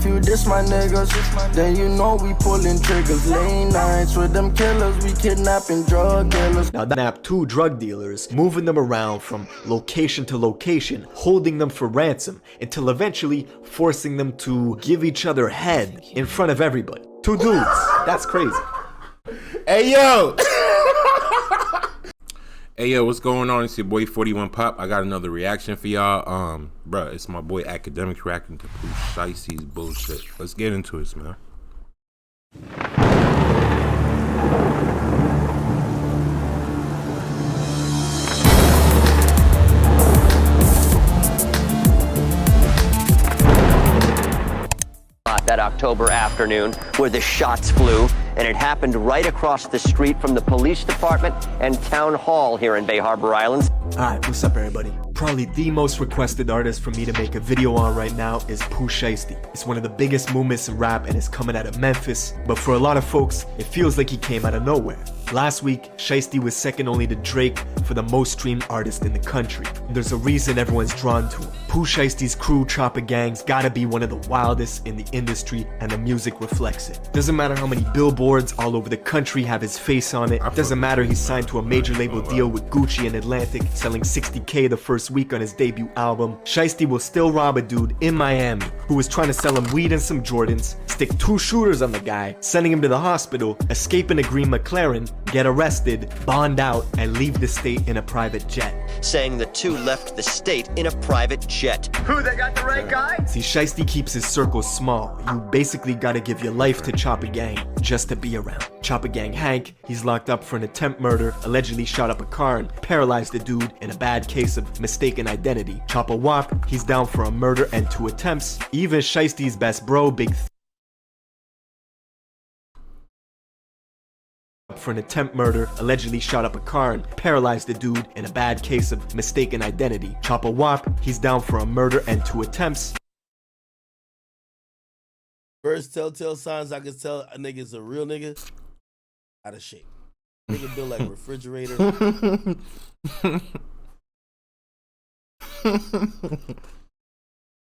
if you diss my niggas, then you know we pulling triggers. Late nights with them killers, we kidnapping drug dealers. Now that nabbed 2 drug dealers, moving them around from location to location, holding them for ransom, until eventually forcing them to give each other head in front of everybody. 2 dudes, that's crazy. Hey yo! Hey yo, what's going on? It's your boy 41 Pop. I got another reaction for y'all. Bruh, it's my boy Akademiks reacting to Pooh Shiesty's bullshit. Let's get into it, man. That October afternoon where the shots flew, and it happened right across the street from the police department and town hall here in Bay Harbor Islands. Alright, what's up everybody? Probably the most requested artist for me to make a video on right now is Pooh Shiesty. It's one of the biggest movements in rap and it's coming out of Memphis, but for a lot of folks, it feels like he came out of nowhere. Last week, Shiesty was second only to Drake for the most streamed artist in the country. And there's a reason everyone's drawn to him. Pooh Shiesty's crew, Chopper Gang's gotta be one of the wildest in the industry, and the music reflects it. Doesn't matter how many billboards all over the country have his face on it. Doesn't matter he's signed to a major label deal with Gucci and Atlantic, selling 60K the first week on his debut album. Shiesty will still rob a dude in Miami who was trying to sell him weed and some Jordans, stick 2 shooters on the guy, sending him to the hospital, escape in a green McLaren, get arrested, bond out, and leave the state in a private jet. Saying the 2 left the state in a private jet. Who, they got the right guy? See, Shiesty keeps his circle small. You basically gotta give your life to Chopper Gang just to be around. Chopper Gang Hank, he's locked up for an attempt murder, allegedly shot up a car and paralyzed a dude in a bad case of mistaken identity. Chopper Wop, he's down for a murder and 2 attempts. Even Shiesty's best bro, Big for an attempt murder, allegedly shot up a car and paralyzed a dude in a bad case of mistaken identity. Chopper Wop, he's down for a murder and 2 attempts. First telltale signs I can tell a nigga's a real nigga, out of shape. Nigga built like a refrigerator.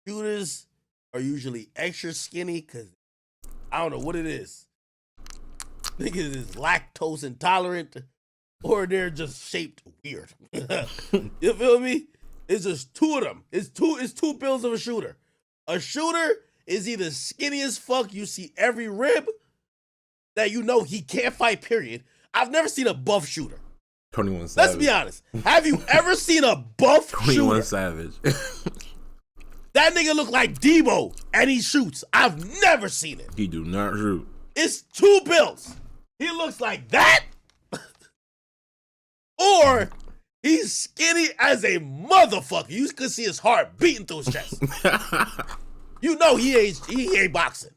Shooters are usually extra skinny because I don't know what it is. Niggas is lactose intolerant, or they're just shaped weird. You feel me? It's just 2 of them. It's two bills of a shooter. A shooter is either skinny as fuck, you see every rib, that you know he can't fight, period. I've never seen a buff shooter. 21 Savage. Let's be honest. Have you ever seen a buff 21 shooter? Savage. That nigga look like Debo and he shoots. I've never seen it. He do not shoot. It's 2 bills. He looks like that, or he's skinny as a motherfucker. You can see his heart beating through his chest. You know he ain't boxing.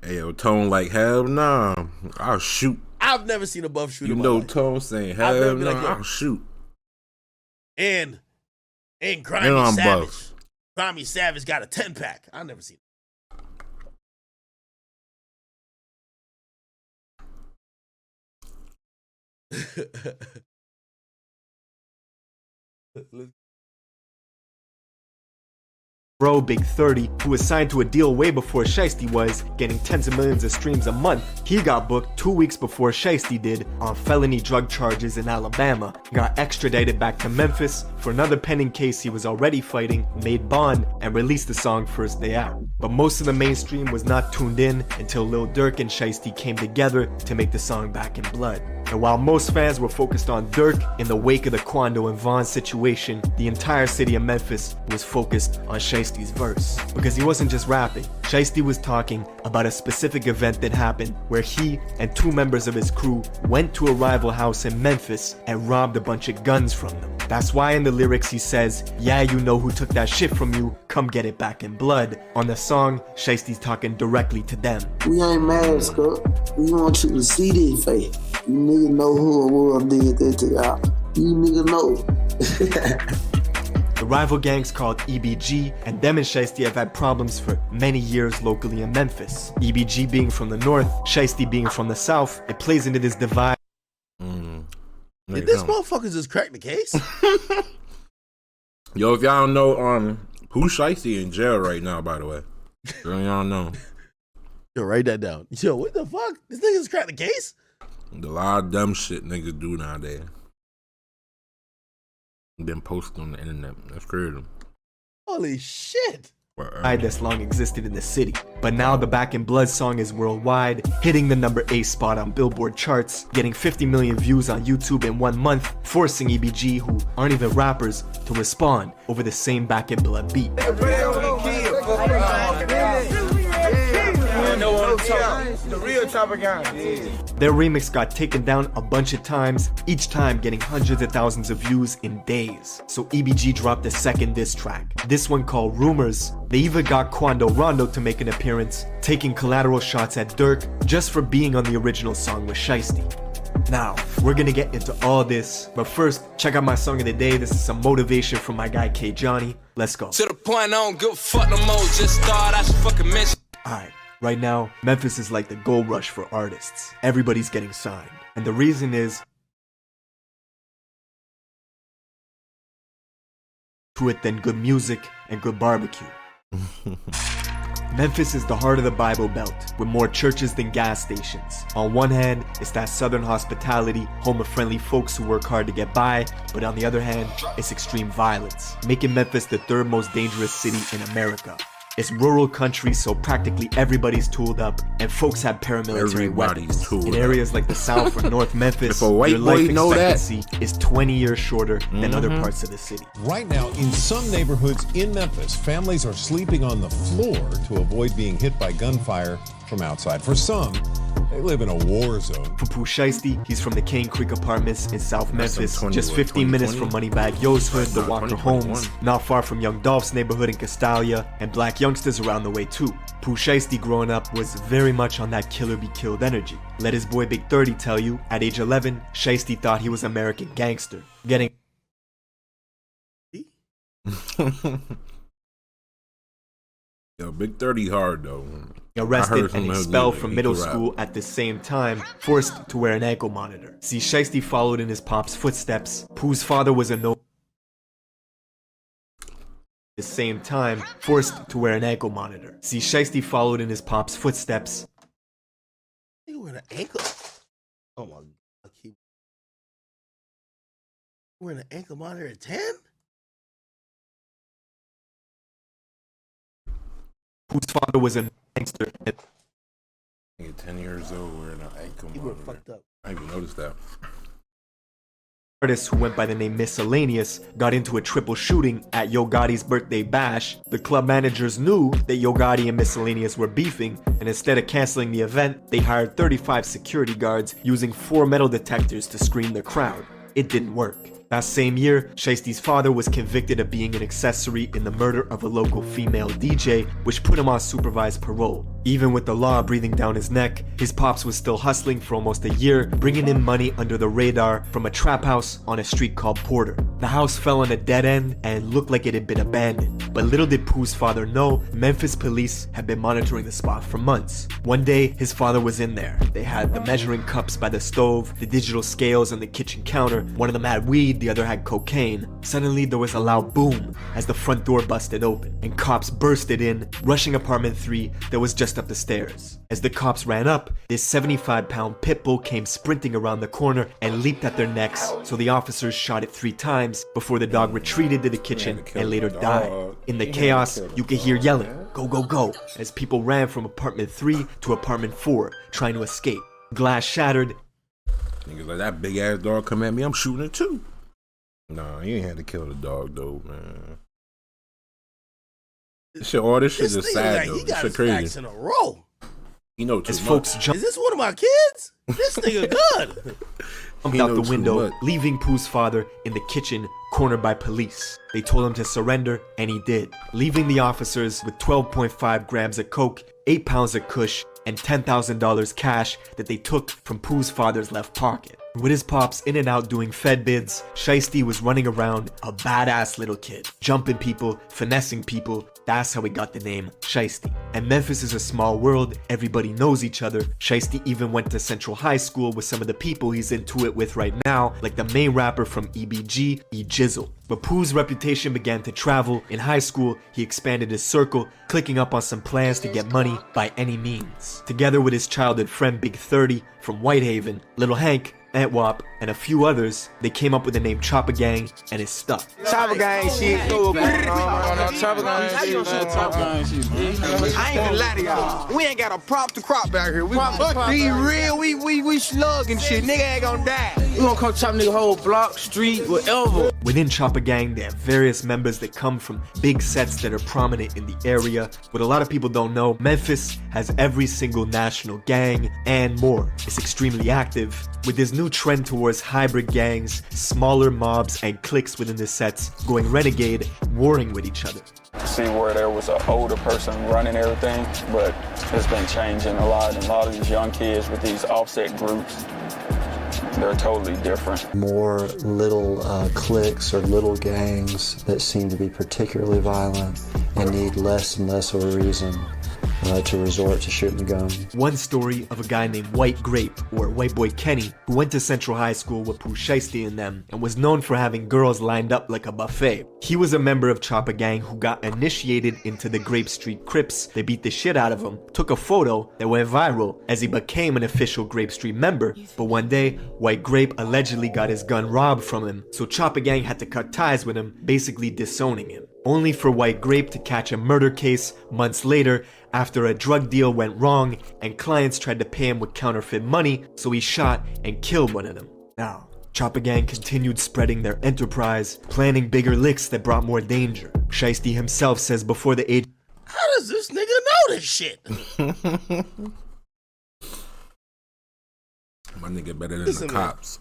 Hey yo, Tone like hell nah. I'll shoot. I've never seen a buff shooter. You know Tone saying hell nah, like, I'll shoot. And Grimy Savage. Buff. Grimy Savage got a 10-pack. I've never seen it. Bro, Big 30, who was signed to a deal way before Shiesty was, getting tens of millions of streams a month. He got booked 2 weeks before Shiesty did on felony drug charges in Alabama. Got extradited back to Memphis for another pending case he was already fighting, made bond, and released the song first day out. But most of the mainstream was not tuned in until Lil Durk and Shiesty came together to make the song Back in Blood. And while most fans were focused on Durk in the wake of the Quando and Vaughn situation, the entire city of Memphis was focused on Shiesty's verse. Because he wasn't just rapping. Shiesty was talking about a specific event that happened where he and 2 members of his crew went to a rival house in Memphis and robbed a bunch of guns from them. That's why in the lyrics he says, "Yeah, you know who took that shit from you, come get it back in blood." On the song, Shiesty's talking directly to them. We ain't mad, Scott. We want you to see this face. You nigga know who it was did that to y'all. You nigga know. The rival gangs called EBG, and them and Shiesty have had problems for many years locally in Memphis. EBG being from the north, Shiesty being from the south, it plays into this divide. Did this motherfucker just crack the case? Yo, if y'all don't know, Pooh Shiesty in jail right now, by the way. So y'all know. Yo, write that down. Yo, what the fuck? This nigga's cracked the case? A lot of dumb shit niggas do nowadays. Been posted on the internet. That's crazy. Holy shit. That's long existed in the city, but now the Back in Blood song is worldwide, hitting the number 8 spot on Billboard charts, getting 50 million views on YouTube in 1 month, forcing EBG, who aren't even rappers, to respond over the same Back in Blood beat. The real top of guy. Their remix got taken down a bunch of times, each time getting hundreds of thousands of views in days. So EBG dropped a second diss track, this one called Rumors. They even got Quando Rondo to make an appearance, taking collateral shots at Dirk just for being on the original song with Shiesty. Now, we're gonna get into all this, but first, check out my song of the day. This is some motivation from my guy K Johnny. Let's go. To the point I don't give a fuck no more, just thought I should fucking mention. Alright, right now, Memphis is like the gold rush for artists. Everybody's getting signed. And the reason is to it than good music and good barbecue. Memphis is the heart of the Bible Belt, with more churches than gas stations. On one hand, it's that southern hospitality, home of friendly folks who work hard to get by, but on the other hand, it's extreme violence, making Memphis the 3rd most dangerous city in America. It's rural country, so practically everybody's tooled up, and folks have paramilitary weapons. In areas like the South or North Memphis, your life expectancy is 20 years shorter than other parts of the city. Right now, in some neighborhoods in Memphis, families are sleeping on the floor to avoid being hit by gunfire from outside. For some, they live in a war zone. For Pooh Shiesty, he's from the Cane Creek Apartments in South Memphis, just 15 minutes from Moneybag Yo's hood, the Walker Homes, not far from Young Dolph's neighborhood in Castalia, and black youngsters around the way too. Pooh Shiesty growing up was very much on that killer be killed energy. Let his boy Big 30 tell you, at age 11, Shiesty thought he was American gangster, getting Yo, Big 30 hard though. arrested and expelled from middle school at the same time, forced to wear an ankle monitor. See, Shiesty followed in his pop's footsteps. Pooh's father was a the same time, forced to wear an ankle monitor. See, Shiesty followed in his pop's footsteps. You wearing an ankle? Oh my god. Wearing an ankle monitor at 10? Pooh's father was a gangster. 10 years old wearing an ankle You were monitor. fucked up. I didn't even notice that. Artist who went by the name Miscellaneous got into a triple shooting at Yo Gotti's birthday bash. The club managers knew that Yo Gotti and Miscellaneous were beefing, and instead of canceling the event, they hired 35 security guards using 4 metal detectors to screen the crowd. It didn't work. That same year, Shiesty's father was convicted of being an accessory in the murder of a local female DJ, which put him on supervised parole. Even with the law breathing down his neck, his pops was still hustling for almost a year, bringing in money under the radar from a trap house on a street called Porter. The house fell on a dead end and looked like it had been abandoned. But little did Pooh's father know, Memphis police had been monitoring the spot for months. One day, his father was in there. They had the measuring cups by the stove, the digital scales on the kitchen counter. One of them had weed, the other had cocaine. Suddenly, there was a loud boom as the front door busted open, and cops bursted in, rushing apartment 3 that was just up the stairs. As the cops ran up, this 75-pound pit bull came sprinting around the corner and leaped at their necks, so the officers shot it 3 times before the dog retreated to the kitchen and later died. In the chaos, you could hear yelling, "Go, go, go," as people ran from apartment 3 to apartment 4, trying to escape. Glass shattered. Niggas like, that big ass dog come at me, I'm shooting it too. Nah, you ain't had to kill the dog though, man. All this shit is sad though. He got shit his crazy. facts in a row. You know too As much. folks Is jumped this one of my kids? This nigga good. out He know the too window, much. leaving Pooh's father in the kitchen, cornered by police. They told him to surrender, and he did, leaving the officers with 12.5 grams of coke, 8 pounds of kush, and $10,000 cash that they took from Pooh's father's left pocket. With his pops in and out doing Fed bids, Shiesty was running around a badass little kid, jumping people, finessing people. That's how he got the name Shiesty. And Memphis is a small world, everybody knows each other. Shiesty even went to Central High School with some of the people he's into it with right now, like the main rapper from EBG, E Jizzle. But Pooh's reputation began to travel. In high school, he expanded his circle, clicking up on some plans to get money by any means. Together with his childhood friend Big 30 from Whitehaven, Little Hank, Ant Wop, and a few others, they came up with the name Chopper Gang, and it stuck. Chopper Gang shit. Chopper Gang shit, man. I ain't gonna lie to y'all. We ain't got a prop to crop back here. We be real, we slugging shit. Nigga ain't gonna die. We gonna come chop nigga whole block, street, whatever. Within Chopper Gang, they have various members that come from big sets that are prominent in the area. What a lot of people don't know, Memphis has every single national gang and more. It's extremely active, with this new trend towards hybrid gangs, smaller mobs, and cliques within the sets going renegade, warring with each other. See where there was an older person running everything, but it's been changing a lot, and a lot of these young kids with these offset groups, they're totally different. More little cliques or little gangs that seem to be particularly violent and need less and less of a reason to resort to shooting a gun. One story of a guy named White Grape, or White Boy Kenny, who went to Central High School with Pooh Shiesty and them, and was known for having girls lined up like a buffet. He was a member of Chopper Gang who got initiated into the Grape Street Crips. They beat the shit out of him, took a photo that went viral as he became an official Grape Street member, but one day, White Grape allegedly got his gun robbed from him, so Chopper Gang had to cut ties with him, basically disowning him. Only for White Grape to catch a murder case months later after a drug deal went wrong and clients tried to pay him with counterfeit money, so he shot and killed one of them. Now, Chopper Gang continued spreading their enterprise, planning bigger licks that brought more danger. Shiesty himself says before the age... How does this nigga know this shit? My nigga better than Listen, the cops.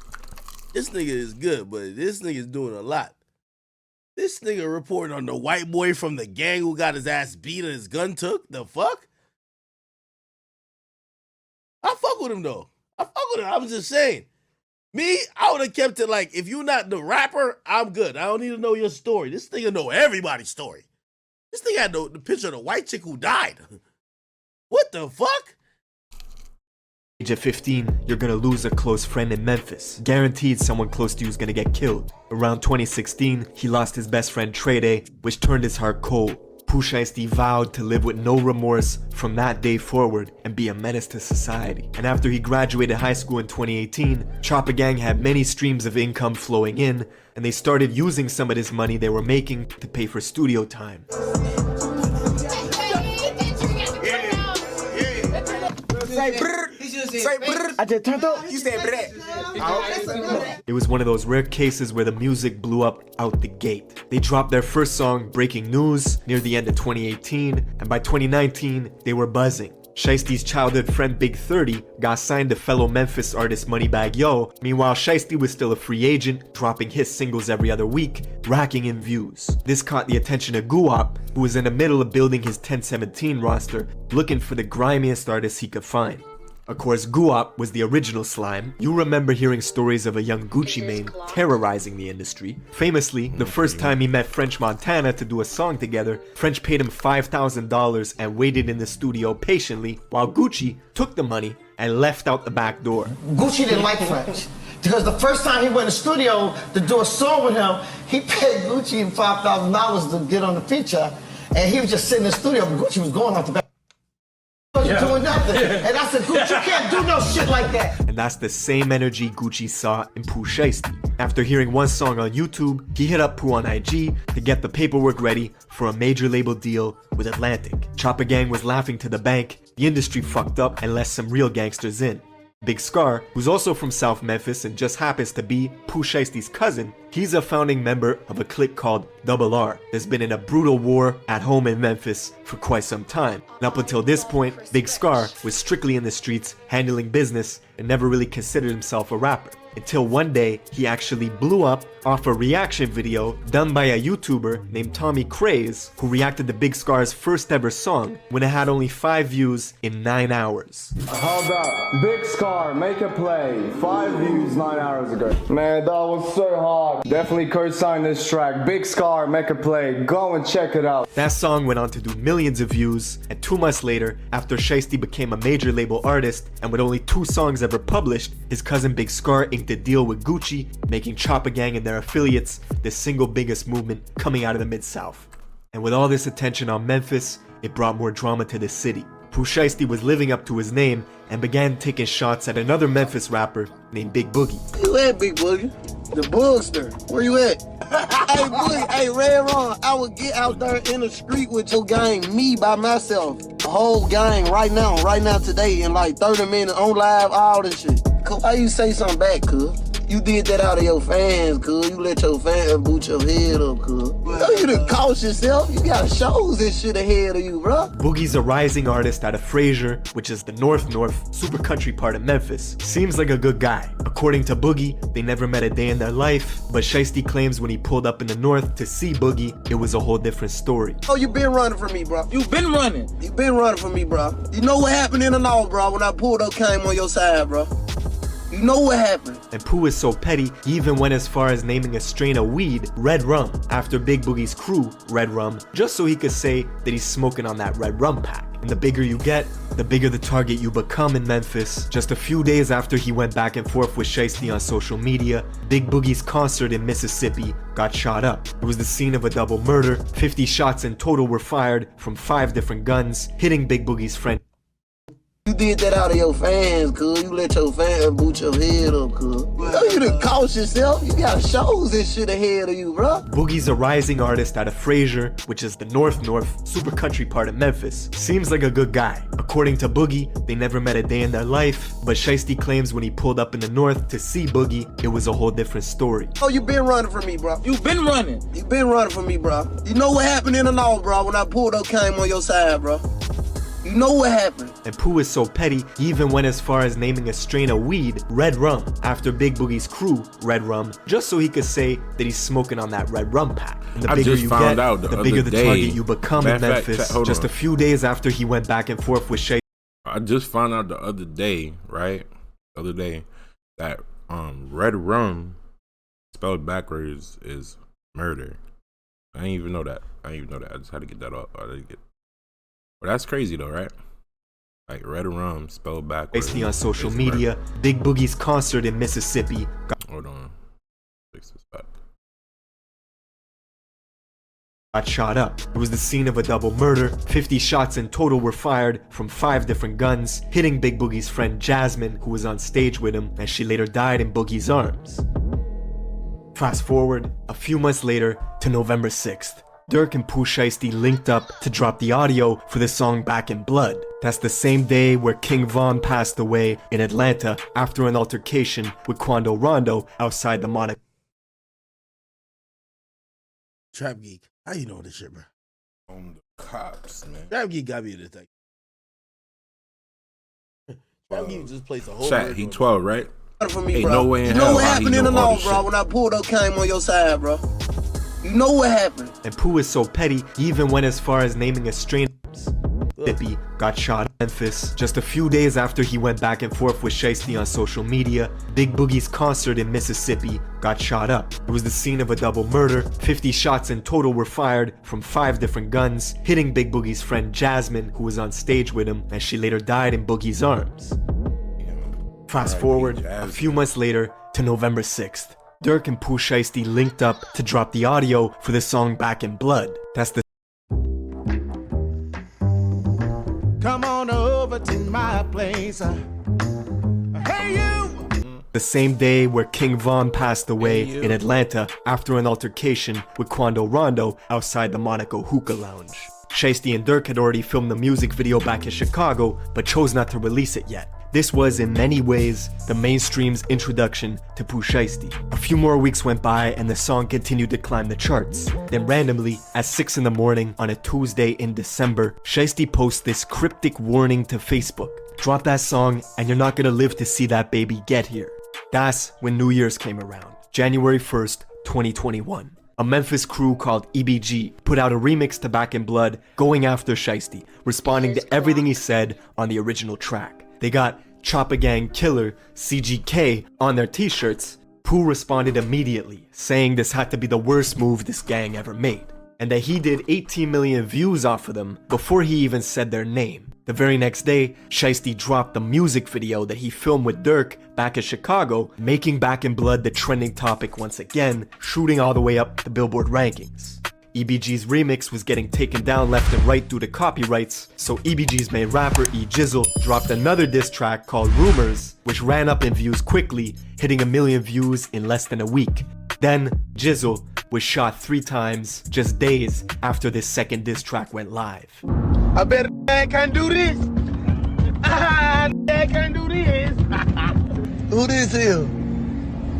This nigga is good, but this nigga is doing a lot. This nigga reporting on the white boy from the gang who got his ass beat and his gun took. The fuck? I fuck with him though. I fuck with him. I'm just saying. Me, I would have kept it like, if you're not the rapper, I'm good. I don't need to know your story. This nigga know everybody's story. This nigga had the picture of the white chick who died. What the fuck? Age of 15, you're gonna lose a close friend in Memphis. Guaranteed someone close to you is gonna get killed. Around 2016, he lost his best friend Trey Day, which turned his heart cold. Pooh Shiesty vowed to live with no remorse from that day forward and be a menace to society. And after he graduated high school in 2018, Chopper Gang had many streams of income flowing in, and they started using some of this money they were making to pay for studio time. I just turned up. You said brrr. It was one of those rare cases where the music blew up out the gate. They dropped their first song, Breaking News, near the end of 2018, and by 2019, they were buzzing. Shiesty's childhood friend Big 30 got signed to fellow Memphis artist Moneybagg Yo. Meanwhile, Shiesty was still a free agent, dropping hit singles every other week, racking in views. This caught the attention of Guwop, who was in the middle of building his 1017 roster, looking for the grimiest artists he could find. Of course, Guwop was the original slime. You remember hearing stories of a young Gucci Mane terrorizing the industry. Famously, the first time he met French Montana to do a song together, French paid him $5,000 and waited in the studio patiently while Gucci took the money and left out the back door. Gucci didn't like French because the first time he went in the studio to do a song with him, he paid Gucci $5,000 to get on the feature, and he was just sitting in the studio, but Gucci was going off the back. Doing nothing. And I said, Gucci, you can't do no shit like that. And that's the same energy Gucci saw in Pooh Shiesty. After hearing one song on YouTube, he hit up Pooh on IG to get the paperwork ready for a major label deal with Atlantic. Chopper Gang was laughing to the bank. The industry fucked up and let some real gangsters in. Big Scar, who's also from South Memphis and just happens to be Pooh Shiesty's cousin, he's a founding member of a clique called Double R that's been in a brutal war at home in Memphis for quite some time. And up until this point, Big Scar was strictly in the streets, handling business, and never really considered himself a rapper. until one day he actually blew up off a reaction video done by a YouTuber named Tommy Craze, who reacted to Big Scar's first ever song when it had only 5 views in 9 hours. Hold up, Big Scar, make a play. 5 views 9 hours ago. Man, that was so hard. Definitely co-sign this track. Big Scar, make a play. Go and check it out. That song went on to do millions of views, and 2 months later, after Shiesty became a major label artist, and with only 2 songs ever published, his cousin Big Scar inked a deal with Gucci, making Choppa Gang and their affiliates the single biggest movement coming out of the Mid-South. And with all this attention on Memphis, it brought more drama to the city. Pooh Shiesty was living up to his name and began taking shots at another Memphis rapper named Big Boogie. Where you at, Big Boogie? The Boogster. Where you at? Hey, Boogie, hey, Red Ron, I would get out there in the street with your gang, me by myself. The whole gang right now, today, in like 30 minutes, on live, all this shit. Why you say something back, cuz? You did that out of your fans, cuz. You let your fans boot your head up, cuz. You done cost yourself. You got shows and shit ahead of you, bro. Boogie's a rising artist out of Frazier, which is the north super country part of Memphis. Seems like a good guy. According to Boogie, they never met a day in their life, but Shiesty claims when he pulled up in the north to see Boogie, it was a whole different story. Oh, you been running from me, bro. You been running. You been running from me, bro. You know what happened in the north, bro, when I pulled up, came on your side, bro. You know what happened. And Pooh is so petty, he even went as far as naming a strain of weed Red Rum, after Big Boogie's crew, Red Rum, just so he could say that he's smoking on that Red Rum pack. And the bigger you get, the bigger the target you become in Memphis. Just a few days after he went back and forth with Shiesty on social media, Big Boogie's concert in Mississippi got shot up. It was the scene of a double murder. 50 shots in total were fired from 5 different guns, hitting Big Boogie's friend. You did that out of your fans, cuz. You let your fans boot your head up, cuz. You done cost yourself. You got shows and shit ahead of you, bro. Boogie's a rising artist out of Frazier, which is the north super country part of Memphis. Seems like a good guy. According to Boogie, they never met a day in their life, but Shiesty claims when he pulled up in the north to see Boogie, it was a whole different story. Oh, you been running from me, bro. You been running. You been running from me, bro. You know what happened in the north, bro, when I pulled up, came on your side, bro. You know what happened. And Pooh is so petty, he even went as far as naming a strain of weed Red Rum, after Big Boogie's crew, Red Rum, just so he could say that he's smoking on that Red Rum pack. And the bigger you get, the bigger the target you become in Memphis. Just a few days after he went back and forth with Shay. I just found out the other day, right? The other day, that Red Rum spelled backwards is murder. I didn't even know that. I just had to get that off. But that's crazy though, right? Like Red Rum spelled backwards. Basically on social media, Big Boogie's concert in Mississippi. Hold on. Fix this back. Got shot up. It was the scene of a double murder. 50 shots in total were fired from 5 different guns, hitting Big Boogie's friend Jasmine, who was on stage with him, and she later died in Boogie's arms. Fast forward a few months later to November 6th. Durk and Pooh Shiesty linked up to drop the audio for the song Back in Blood. That's the same day where King Von passed away in Atlanta after an altercation with Quando Rondo outside the Monaco. Trap Geek, how you know this shit, bro? On the cops, man. Trap Geek got me a detective. Trap Geek just plays a whole. Chat, he 12, right? For me, Ain't bro. no way in you know hell what how happened he in the know all north, this bro, shit. when I pulled up, came on your side, bro. You know what happened. And Pooh is so petty, he even went as far as naming a strain Mississippi got shot in Memphis. Just a few days after he went back and forth with Shiesty on social media, Big Boogie's concert in Mississippi got shot up. It was the scene of a double murder. 50 shots in total were fired from 5 different guns, hitting Big Boogie's friend Jasmine, who was on stage with him, and she later died in Boogie's arms. Fast forward a few months later to November 6th. Durk and Pooh Shiesty linked up to drop the audio for the song Back in Blood. That's the Come on over to my place. Hey you! The same day where King Von passed away in Atlanta after an altercation with Quando Rondo outside the Monaco hookah lounge. Shiesty and Durk had already filmed the music video back in Chicago, but chose not to release it yet. This was, in many ways, the mainstream's introduction to Pooh Shiesty. A few more weeks went by and the song continued to climb the charts. Then randomly, at 6 in the morning on a Tuesday in December, Shiesty posts this cryptic warning to Facebook. Drop that song and you're not gonna live to see that baby get here. That's when New Year's came around, January 1st, 2021. A Memphis crew called EBG put out a remix to Back in Blood going after Shiesty, responding to everything he said on the original track. They got Choppa Gang Killer, CGK, on their t-shirts. Pooh responded immediately, saying this had to be the worst move this gang ever made, and that he did 18 million views off of them before he even said their name. The very next day, Shiesty dropped the music video that he filmed with Dirk back in Chicago, making Back in Blood the trending topic once again, shooting all the way up the Billboard rankings. EBG's remix was getting taken down left and right due to copyrights, so EBG's main rapper E Jizzle dropped another diss track called Rumors, which ran up in views quickly, hitting 1 million views in less than a week. Then, Jizzle was shot 3 times just days after this second diss track went live. I bet I can do this. I can do this. Who this is?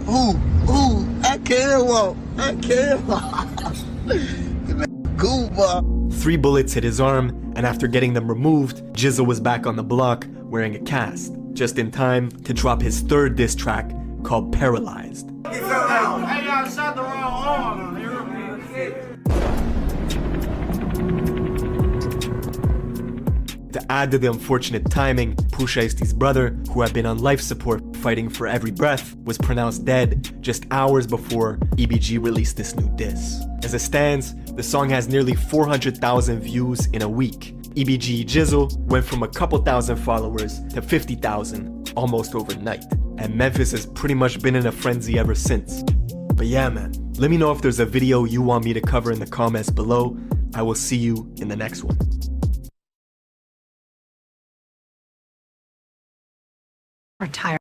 Who? I can't walk. I can't walk. Goomba. 3 bullets hit his arm, and after getting them removed, Jizzle was back on the block wearing a cast, just in time to drop his 3rd diss track called Paralyzed. Hey, y'all shot the wrong arm. To add to the unfortunate timing, Pooh Shiesty's brother, who had been on life support fighting for every breath, was pronounced dead just hours before EBG released this new diss. As it stands, the song has nearly 400,000 views in a week. EBG Jizzle went from a couple thousand followers to 50,000 almost overnight, and Memphis has pretty much been in a frenzy ever since. But yeah, man, let me know if there's a video you want me to cover in the comments below. I will see you in the next one. Retire.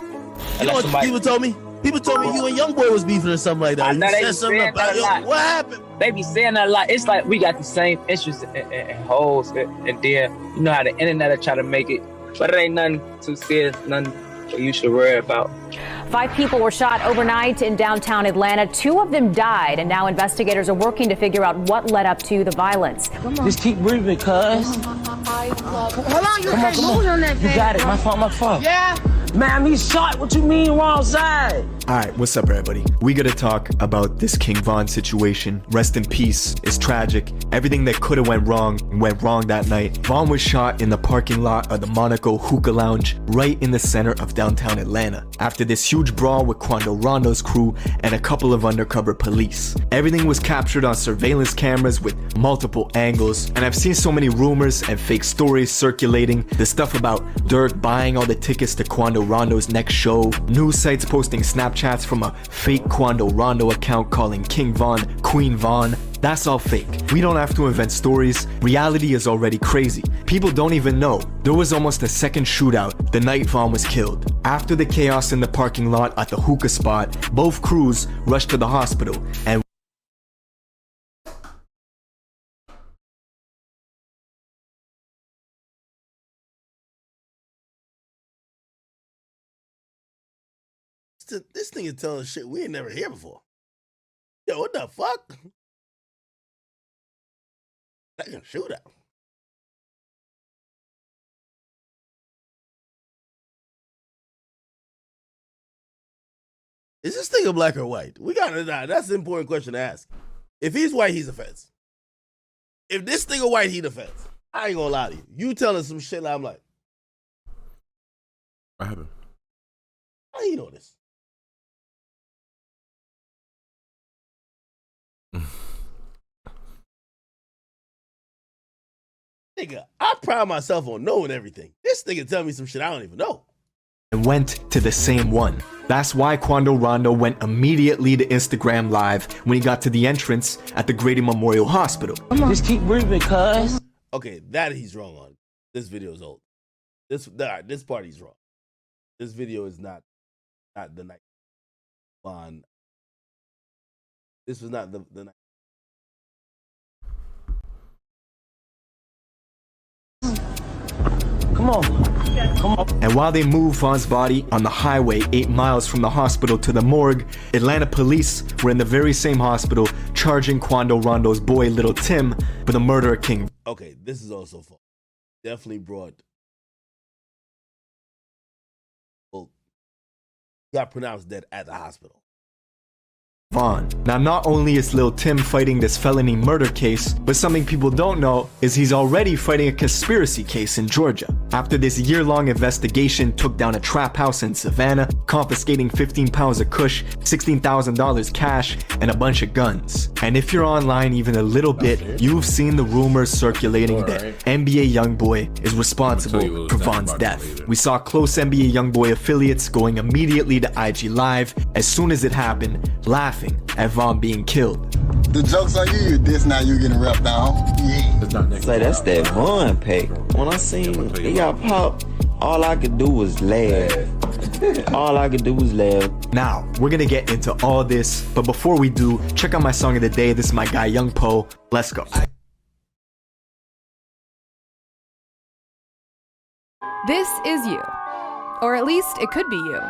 You know what people told me? People told me you and Youngboy was beefing or something like that. I know You they said be something saying about that a lot. what happened? They be saying that a lot. It's like we got the same interests and holes, and then you know how the internet will try to make it, but it ain't nothing too serious, nothing that you should worry about. 5 people were shot overnight in downtown Atlanta. 2 of them died, and now investigators are working to figure out what led up to the violence. Just keep breathing, cuz. Hold on, you can't move on that You got it. My fault. Yeah. Man, he shot. What you mean wrong side? Alright, what's up everybody? We gotta talk about this King Von situation. Rest in peace. It's tragic. Everything that could've went wrong that night. Von was shot in the parking lot of the Monaco Hookah Lounge right in the center of downtown Atlanta after this huge brawl with Quando Rondo's crew and a couple of undercover police. Everything was captured on surveillance cameras with multiple angles, and I've seen so many rumors and fake stories circulating. The stuff about Dirk buying all the tickets to Quando Rondo's next show, news sites posting Snapchats from a fake Quando Rondo account calling King Von Queen Von. That's all fake. We don't have to invent stories. Reality is already crazy. People don't even know. There was almost a second shootout the night Von was killed. After the chaos in the parking lot at the hookah spot, both crews rushed to the hospital, and This thing is telling shit we ain't never hear before. Yo, what the fuck? Second shootout. Is this nigga black or white? We gotta know. That's an important question to ask. If he's white, he's a fence. If this nigga white, he the fence. I ain't gonna lie to you. You telling some shit like I'm like, What happened? how you know this? Nigga, I pride myself on knowing everything. This nigga tell me some shit I don't even know. and went to the same one. That's why Quando Rondo went immediately to Instagram Live when he got to the entrance at the Grady Memorial Hospital. Just keep breathing, cuz. Okay, that he's wrong on. This video is old. This part he's wrong. This video is not the night on. This was not the night. Come on. And while they moved Von's body on the highway 8 miles from the hospital to the morgue, Atlanta police were in the very same hospital charging Quando Rondo's boy Little Tim with the murder of King. Okay, this is also false. Definitely brought got pronounced dead at the hospital. Vaughn. Now, not only is Lil Tim fighting this felony murder case, but something people don't know is he's already fighting a conspiracy case in Georgia. After this year-long investigation took down a trap house in Savannah, confiscating 15 pounds of kush, $16,000 cash, and a bunch of guns. And if you're online even a little bit, you've seen the rumors circulating that NBA YoungBoy is responsible for Vaughn's death. We saw close NBA YoungBoy affiliates going immediately to IG Live as soon as it happened, laughing at Vaughn being killed. The joke's on you, this now you getting wrapped down. Yeah. Say that's that Vaughn pack. When I seen he got popped, all I could do was laugh. All I could do was laugh. Now, we're gonna get into all this, but before we do, check out my song of the day. This is my guy Young Poe. Let's go. This is you. Or at least it could be you.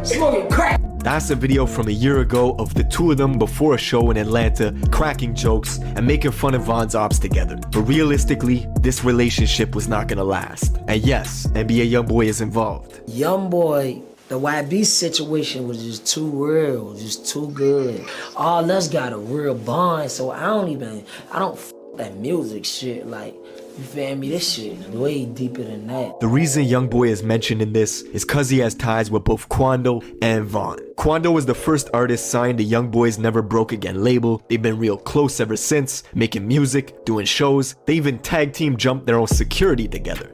Smoking crack. That's a video from a year ago of the two of them before a show in Atlanta, cracking jokes and making fun of Vaughn's ops together. But realistically, this relationship was not gonna last. And yes, NBA YoungBoy is involved. YoungBoy, the YB situation was just too real, just too good. All us got a real bond, so I don't f that music shit, like, you feel me? This shit way deeper than that. The reason YoungBoy is mentioned in this is cause he has ties with both Quando and Vaughn. Quando was the first artist signed to YoungBoy's Never Broke Again label. They've been real close ever since, making music, doing shows. They even tag team jumped their own security together.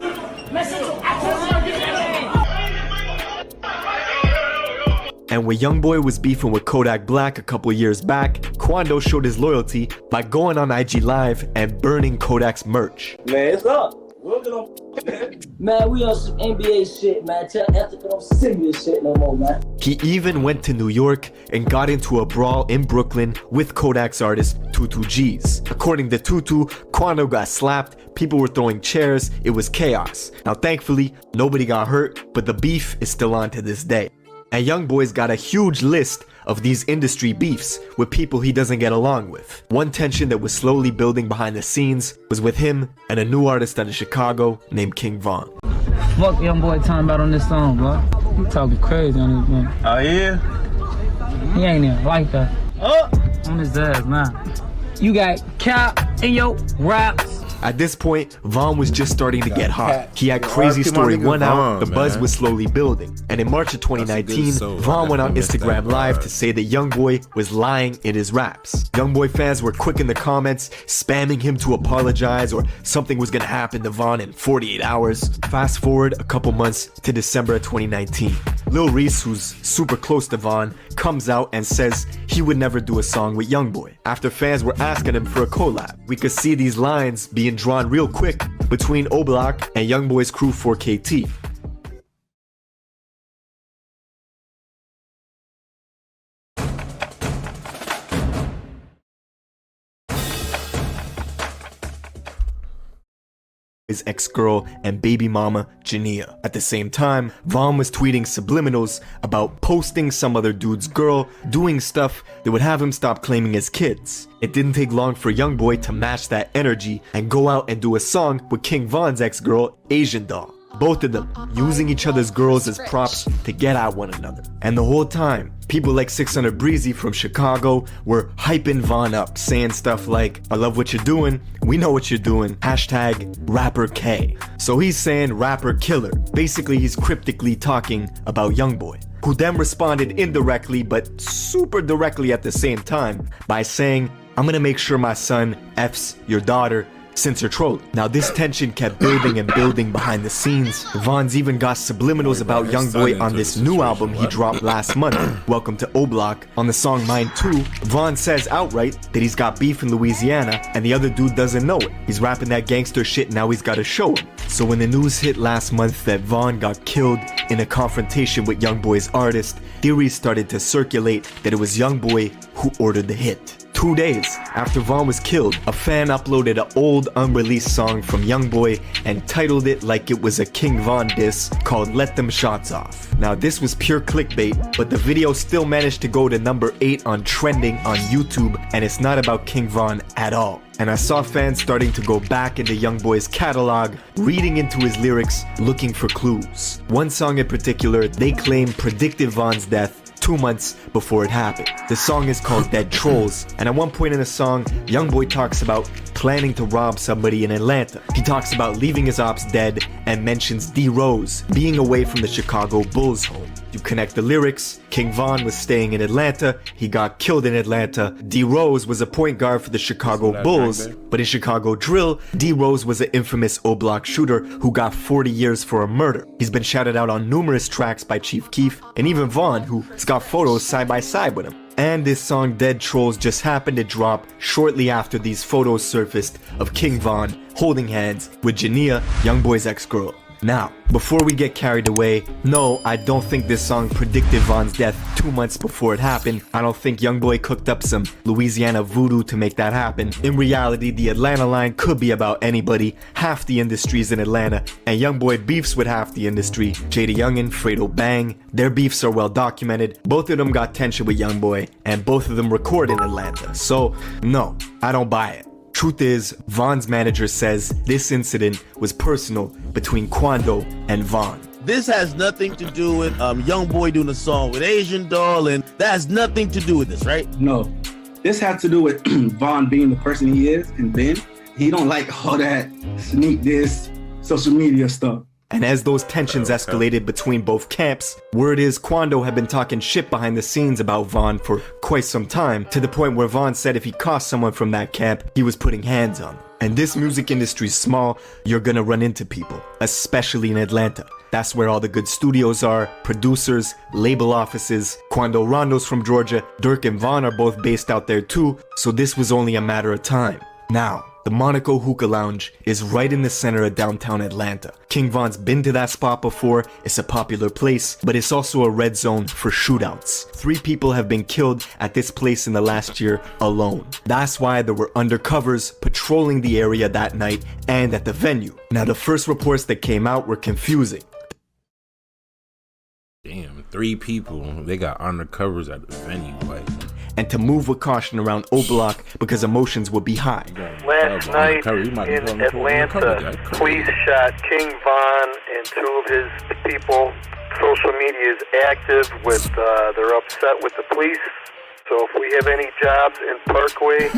And when YoungBoy was beefing with Kodak Black a couple years back, Quando showed his loyalty by going on IG Live and burning Kodak's merch. Man, it's up. Man, we on some NBA shit, man. Tell Ethica don't sing this shit no more, man. He even went to New York and got into a brawl in Brooklyn with Kodak's artist, Tutu G's. According to Tutu, Quando got slapped, people were throwing chairs, it was chaos. Now thankfully, nobody got hurt, but the beef is still on to this day. And YoungBoy's got a huge list of these industry beefs with people he doesn't get along with. One tension that was slowly building behind the scenes was with him and a new artist out of Chicago named King Von. Fuck YoungBoy talking about on this song, bro. He talking crazy on this man. Oh yeah? He ain't even like that. On his ass, nah. You got cap in your raps. At this point, Vaughn was just starting to get hot. He had Crazy Story 1 out, the buzz was slowly building. And in March of 2019, Vaughn went on Instagram Live to say that YoungBoy was lying in his raps. YoungBoy fans were quick in the comments, spamming him to apologize or something was gonna happen to Vaughn in 48 hours. Fast forward a couple months to December of 2019. Lil Reese, who's super close to Vaughn, comes out and says he would never do a song with YoungBoy. After fans were asking him for a collab, we could see these lines being drawn real quick between O-Block and YoungBoy's crew 4KT. His ex-girl and baby mama Jania. At the same time, Vaughn was tweeting subliminals about posting some other dude's girl doing stuff that would have him stop claiming his kids. It didn't take long for YoungBoy to match that energy and go out and do a song with King Von's ex-girl, Asian Dawg. Both of them using each other's girls as props to get at one another. And the whole time, people like 600 Breezy from Chicago were hyping Vaughn up, saying stuff like, I love what you're doing, we know what you're doing, hashtag rapper K. So he's saying rapper killer. Basically, he's cryptically talking about YoungBoy, who then responded indirectly but super directly at the same time by saying, I'm gonna make sure my son F's your daughter since you're trolling. Now this tension kept building and building behind the scenes. Vaughn's even got subliminals about YoungBoy on this new album he dropped last month, Welcome to O-Block. On the song Mine 2, Vaughn says outright that he's got beef in Louisiana and the other dude doesn't know it. He's rapping that gangster shit, now he's gotta show him. So when the news hit last month that Vaughn got killed in a confrontation with YoungBoy's artist, theories started to circulate that it was YoungBoy who ordered the hit. 2 days after Von was killed, a fan uploaded an old unreleased song from YoungBoy and titled it like it was a King Von diss called Let Them Shots Off. Now this was pure clickbait, but the video still managed to go to number 8 on trending on YouTube, and it's not about King Von at all. And I saw fans starting to go back into YoungBoy's catalog, reading into his lyrics, looking for clues. One song in particular, they claim predicted Von's death 2 months before it happened. The song is called Dead Trolls, and at one point in the song, YoungBoy talks about planning to rob somebody in Atlanta. He talks about leaving his ops dead and mentions D Rose being away from the Chicago Bulls home. You connect the lyrics, King Von was staying in Atlanta, he got killed in Atlanta. D Rose was a point guard for the Chicago Bulls, but in Chicago drill, D Rose was an infamous O-Block shooter who got 40 years for a murder. He's been shouted out on numerous tracks by Chief Keef, and even Von, who's got photos side by side with him. And this song Dead Trolls just happened to drop shortly after these photos surfaced of King Von holding hands with Jania, YoungBoy's ex-girl. Now, before we get carried away, no, I don't think this song predicted Von's death 2 months before it happened. I don't think YoungBoy cooked up some Louisiana voodoo to make that happen. In reality, the Atlanta line could be about anybody. Half the industry's in Atlanta, and YoungBoy beefs with half the industry. Jada Youngin, Fredo Bang, their beefs are well documented. Both of them got tension with YoungBoy, and both of them record in Atlanta. So, no, I don't buy it. Truth is, Von's manager says this incident was personal between Quando and Von. This has nothing to do with YoungBoy doing a song with Asian Doll, and that has nothing to do with this, right? No. This has to do with Von being the person he is, and Ben, he don't like all that sneak this, social media stuff. And as those tensions escalated between both camps, word is Quando had been talking shit behind the scenes about Von for quite some time, to the point where Von said if he caught someone from that camp, he was putting hands on them. And this music industry's small, you're gonna run into people, especially in Atlanta. That's where all the good studios are, producers, label offices. Quando Rondo's from Georgia, Dirk and Von are both based out there too, so this was only a matter of time. Now, the Monaco Hookah Lounge is right in the center of downtown Atlanta. King Von's been to that spot before, it's a popular place, but it's also a red zone for shootouts. 3 people have been killed at this place in the last year alone. That's why there were undercovers patrolling the area that night and at the venue. Now the first reports that came out were confusing. Damn, 3 people, they got undercovers at the venue, like. And to move with caution around O-Block because emotions would be high. Last night in Atlanta, police shot King Von and 2 of his people. Social media is active with, they're upset with the police. So if we have any jobs in Parkway,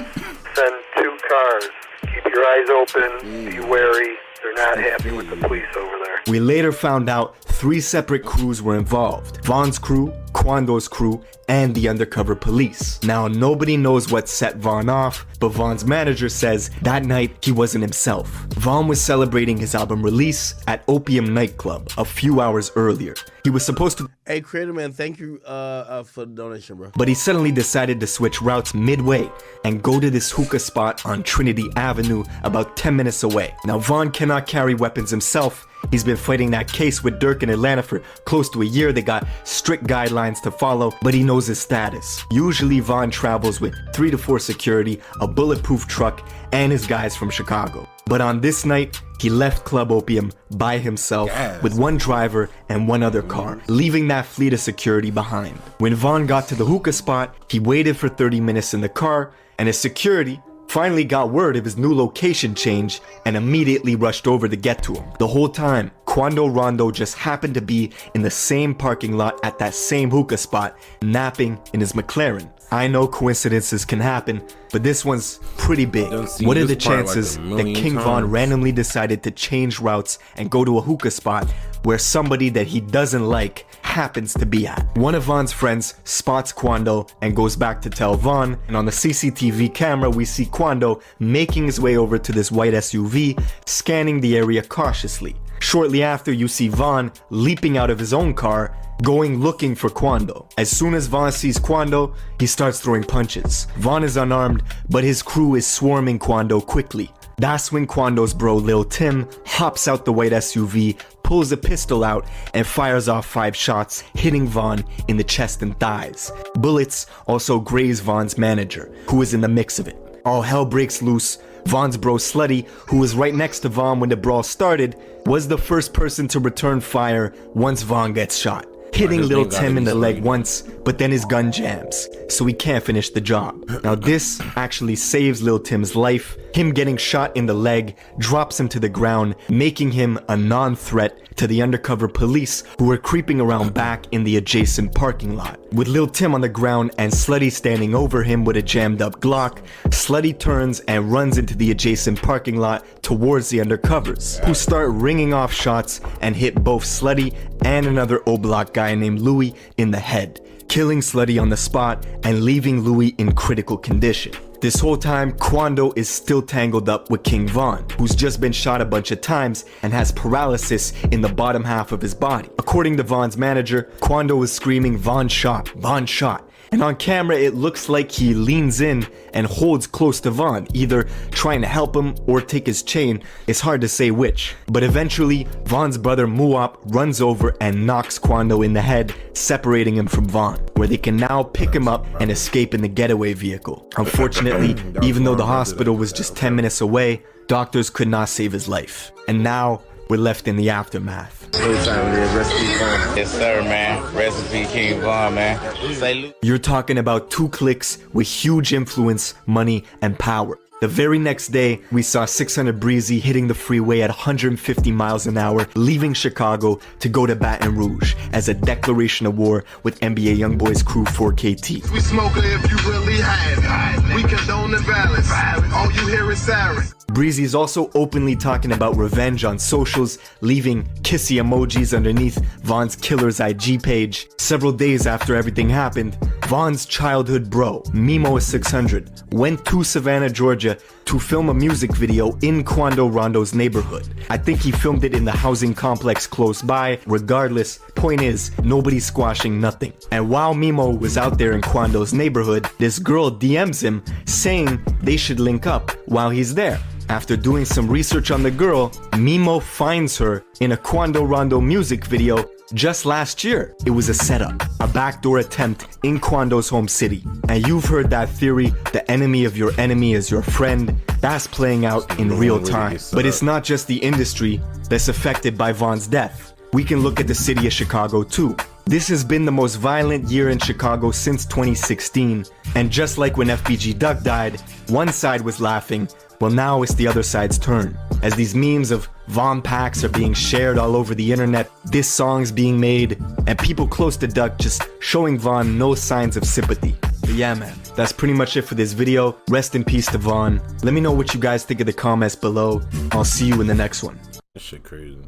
send 2 cars. Keep your eyes open, be wary. They're not happy with the police over there. We later found out 3 separate crews were involved. Von's crew, Quando's crew, and the undercover police. Now, nobody knows what set Von off, but Von's manager says that night he wasn't himself. Von was celebrating his album release at Opium Nightclub a few hours earlier. He was supposed to... Hey, Creator Man, thank you for the donation, bro. But he suddenly decided to switch routes midway and go to this hookah spot on Trinity Avenue about 10 minutes away. Now, Von cannot carry weapons himself. He's been fighting that case with Dirk in Atlanta for close to a year. They got strict guidelines to follow, but he knows his status. Usually Von travels with 3 to 4 security, a bulletproof truck, and his guys from Chicago. But on this night, he left Club Opium by himself with 1 driver and 1 other car, leaving that fleet of security behind. When Von got to the hookah spot, he waited for 30 minutes in the car, and his security finally got word of his new location change and immediately rushed over to get to him. The whole time, Quando Rondo just happened to be in the same parking lot at that same hookah spot, napping in his McLaren. I know coincidences can happen, but this one's pretty big. What are the chances that King Von randomly decided to change routes and go to a hookah spot where somebody that he doesn't like happens to be at? One of Von's friends spots Quando and goes back to tell Von, and on the CCTV camera we see Quando making his way over to this white SUV, scanning the area cautiously. Shortly after, you see Von leaping out of his own car, going looking for Quando. As soon as Von sees Quando, he starts throwing punches. Von is unarmed, but his crew is swarming Quando quickly. That's when Quando's bro Lil Tim hops out the white SUV, pulls a pistol out and fires off 5 shots, hitting Vaughn in the chest and thighs. Bullets also graze Vaughn's manager, who was in the mix of it. All hell breaks loose. Vaughn's bro Slutty, who was right next to Vaughn when the brawl started, was the first person to return fire once Vaughn gets shot, hitting Lil Tim in the leg once, but then his gun jams, so he can't finish the job. Now this actually saves Lil Tim's life. Him getting shot in the leg drops him to the ground, making him a non-threat to the undercover police who were creeping around back in the adjacent parking lot. With Lil Tim on the ground and Slutty standing over him with a jammed up Glock, Slutty turns and runs into the adjacent parking lot towards the undercovers, who start ringing off shots and hit both Slutty and another O-Block guy named Louis in the head, killing Slutty on the spot and leaving Louis in critical condition. This whole time, Quando is still tangled up with King Von, who's just been shot a bunch of times and has paralysis in the bottom half of his body. According to Von's manager, Quando was screaming, "Von shot, Von shot." And on camera, it looks like he leans in and holds close to Von, either trying to help him or take his chain. It's hard to say which. But eventually, Von's brother Muop runs over and knocks Quando in the head, separating him from Von, where they can now pick him up and escape in the getaway vehicle. Unfortunately, even though the hospital was just 10 minutes away, doctors could not save his life. And now, we're left in the aftermath. Yes, sir, man. Recipe King Von, man. Salute. You're talking about 2 cliques with huge influence, money, and power. The very next day, we saw 600 Breezy hitting the freeway at 150 miles an hour, leaving Chicago to go to Baton Rouge as a declaration of war with NBA Youngboy's crew 4KT. We smoke it if you really have it. We condone the violence. All you hear is sirens. Breezy is also openly talking about revenge on socials, leaving kissy emojis underneath Von's killer's IG page. Several days after everything happened, Von's childhood bro, Mimo600, went to Savannah, Georgia to film a music video in Quando Rondo's neighborhood. I think he filmed it in the housing complex close by. Regardless, point is, nobody's squashing nothing. And while Mimo was out there in Quando's neighborhood, this girl DMs him saying they should link up while he's there. After doing some research on the girl, Mimo finds her in a Quando Rondo music video just last year. It was a setup, a backdoor attempt in Quando's home city. And you've heard that theory, the enemy of your enemy is your friend. That's playing out in real time. But it's not just the industry that's affected by Von's death. We can look at the city of Chicago too. This has been the most violent year in Chicago since 2016. And just like when FBG Duck died, one side was laughing. Well, now it's the other side's turn. As these memes of Von packs are being shared all over the internet, diss songs being made, and people close to Duck just showing Von no signs of sympathy. But yeah, man, that's pretty much it for this video. Rest in peace to Von. Let me know what you guys think in the comments below. I'll see you in the next one. That shit crazy.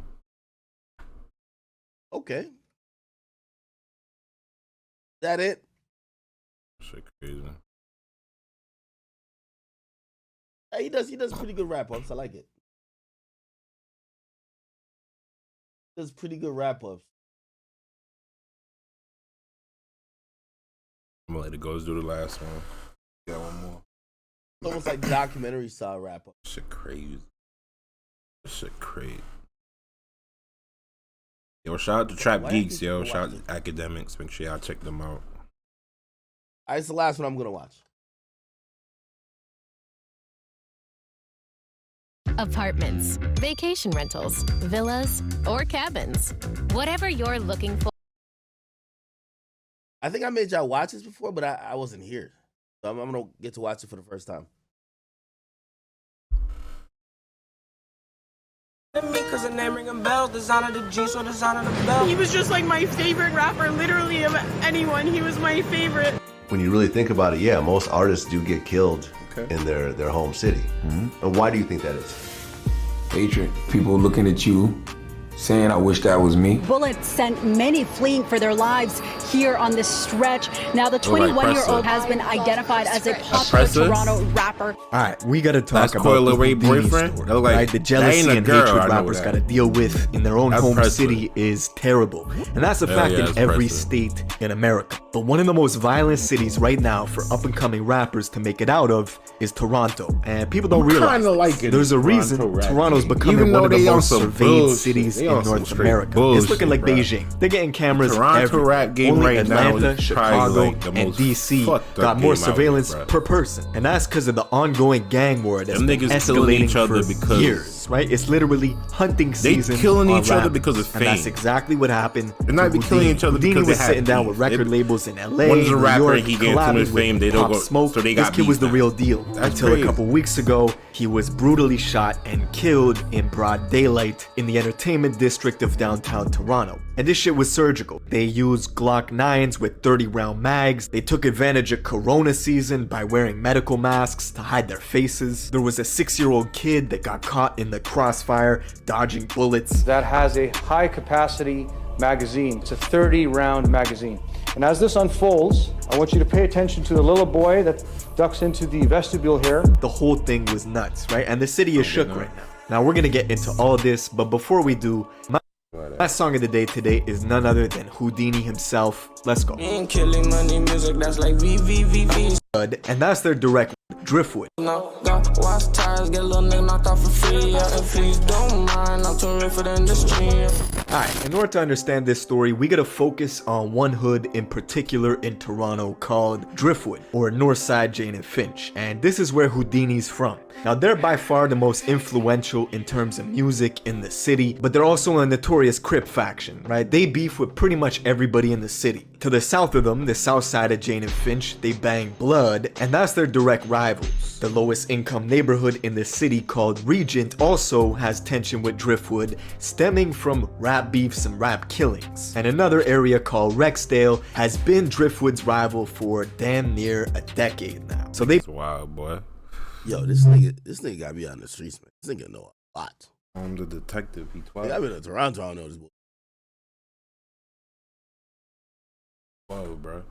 Okay. That it? Shit crazy. Hey, he does pretty good rap ups. I like it. Does pretty good wrap ups. I'm gonna let it go. Let's do the last one. Got one more. It's almost like documentary style wrap up. Shit crazy. Shit crazy. Yo, shout out to Trap Geeks, yo. Shout out to Akademiks. Make sure y'all check them out. Alright, it's the last one I'm gonna watch. Apartments, vacation rentals, villas, or cabins. Whatever you're looking for. I think I made y'all watch this before, but I wasn't here. So I'm going to get to watch it for the first time. Because the name ringing bells, designer the G, so designer the bell. He was just like my favorite rapper, literally of anyone. He was my favorite. When you really think about it, yeah, most artists do get killed in their home city. And why do you think that is? Hatred. People looking at you, saying, I wish that was me. Bullets sent many fleeing for their lives here on this stretch. Now, the 21-year-old has been identified as a popular Toronto rapper. All right, we got to talk about Coil the Ray Houdini boyfriend. story, right? The jealousy and hatred rappers got to deal with in their own home city is terrible. And that's a fact in every state in America. But one of the most violent cities right now for up-and-coming rappers to make it out of is Toronto. And people don't realize like it. There's a reason Toronto's becoming one of the most surveyed cities in on some North straight America. bullshit, It's looking like bro. Beijing. They're getting cameras Toronto everywhere. rap game Only right now Atlanta, is Chicago, probably like the and most DC fucked up got more game out here, surveillance bro. per person. And that's because of the ongoing gang war that's Them been niggas killing escalating each other for because years, right? It's literally hunting season. killing on each other rappers. because of And that's fame. exactly what happened. They're not to be killing Houdini. each other Houdini because they was have sitting down beef. with record labels in LA, One's a New rapper, York, he getting too collabing much fame, with they don't Pop go- Smoke. so they This got kid was beef the now. real deal. That's Until crazy. a couple weeks ago, he was brutally shot and killed in broad daylight in the entertainment district of downtown Toronto. And this shit was surgical. They used Glock 9s with 30-round mags. They took advantage of Corona season by wearing medical masks to hide their faces. There was a 6-year-old kid that got caught in the crossfire, dodging bullets. That has a high capacity magazine. It's a 30-round magazine. And as this unfolds, I want you to pay attention to the little boy that ducks into the vestibule here. The whole thing was nuts, right? And the city is shook right now. Now we're gonna get into all this, but before we do, my song of the day today is none other than Houdini himself. Let's go. Killing money music, that's like VVVV. And that's their direct Driftwood. No, got wash tires, get a little nigga knocked off for free. Yeah, and please don't mind, I'm too rich for the industry. Alright, in order to understand this story, we gotta focus on one hood in particular in Toronto called Driftwood, or Northside Jane and Finch, and this is where Houdini's from. Now they're by far the most influential in terms of music in the city, but they're also a notorious Crip faction, right? They beef with pretty much everybody in the city. To the south of them, the south side of Jane and Finch, they bang Blood, and that's their direct rivals. The lowest income neighborhood in the city called Regent also has tension with Driftwood, stemming from rap beefs and rap killings. And another area called Rexdale has been Driftwood's rival for damn near a decade now. So they— That's wild, boy. Yo, this nigga got me on the streets, man. This nigga know a lot. I'm the detective. He 12. I've been in Toronto. I don't know this boy. 12, bro.